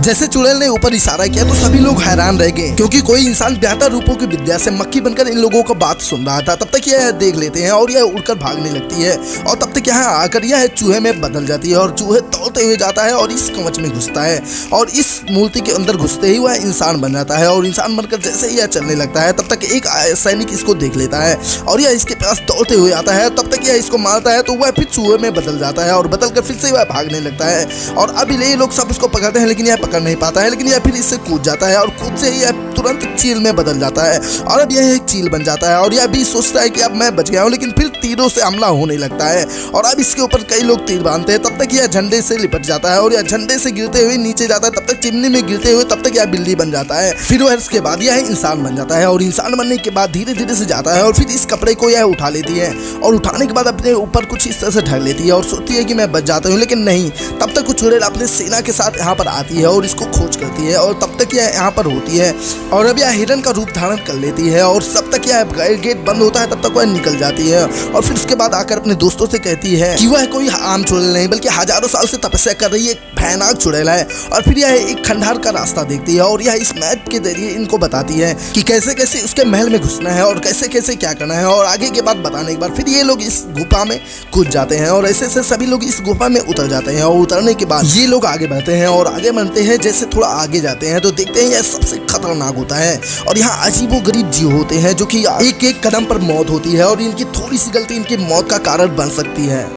जैसे चुड़ैल ने ऊपर इशारा किया तो सभी लोग हैरान रह गए, क्योंकि कोई इंसान बेहतर रूपों की विद्या से मक्खी बनकर इन लोगों का बात सुन रहा था। तब तक यह देख लेते हैं और यह उड़कर भागने लगती है, और तब तक यहाँ आकर यह चूहे में बदल जाती है और चूहे दौड़ते हुए जाता है और इस कवच में घुसता है, और इस मूर्ति के अंदर घुसते ही वह इंसान बन जाता है। और इंसान बनकर जैसे ही यह चलने लगता है तब तक एक सैनिक इसको देख लेता है और यह इसके पास दौड़ते हुए आता है। तब तक यह इसको मारता है तो वह फिर चूहे में बदल जाता है और बदलकर फिर से वह भागने लगता है। और अब ये लोग सब इसको पकड़ते हैं लेकिन यह पकड़ नहीं पाता है, लेकिन यह फिर इससे कूद जाता है और कूद से ही यह तुरंत चील में बदल जाता है और अब यह एक चील बन जाता है। और यह भी सोचता है कि अब मैं बच गया हूँ, लेकिन फिर तीरों से हमला होने लगता है और अब इसके ऊपर कई लोग तीर बांधते हैं। तब तक यह झंडे से लिपट जाता है और यह झंडे से गिरते हुए नीचे जाता है, तब तक चिमनी में गिरते हुए तब तक यह बिल्ली बन जाता है। फिर वह इसके बाद यह इंसान बन जाता है और इंसान बनने के बाद धीरे धीरे से जाता है और फिर इस कपड़े को यह उठा लेती है और उठाने के बाद अपने ऊपर कुछ इस तरह से ढक लेती है और सोचती है कि मैं बच जाता हूँ, लेकिन नहीं। तब तक कुछ चुड़ैल अपने सेना के साथ यहाँ पर आती है और इसको खोज करती है और तब तक यह यहाँ पर होती है और अब यह हिरन का रूप धारण कर लेती है और तब तक यह गेट बंद होता है, तब तक वह निकल जाती है और फिर उसके बाद आकर अपने दोस्तों से कहती है कि वह कोई आम चुड़ैल नहीं बल्कि हजारों साल से तपस्या कर रही एक भयानक चुड़ैल है। और फिर यह एक खंडहर का रास्ता देखती है और यह इस मैप के जरिए इनको बताती है कि कैसे कैसे उसके महल में घुसना है और कैसे कैसे क्या करना है। और आगे के बाद बताने के बाद फिर ये लोग इस गुफा में कूद जाते हैं और ऐसे ऐसे सभी लोग इस गुफा में उतर जाते हैं और उतरने के बाद ये लोग आगे बढ़ते हैं और आगे बढ़ते हैं। जैसे थोड़ा आगे जाते हैं तो देखते हैं यह सबसे खतरनाक होता है और यहाँ अजीबो गरीब जीव होते हैं जो कि एक एक कदम पर मौत होती है और इनकी थोड़ी सी गलती इनकी मौत का कारण बन सकती है।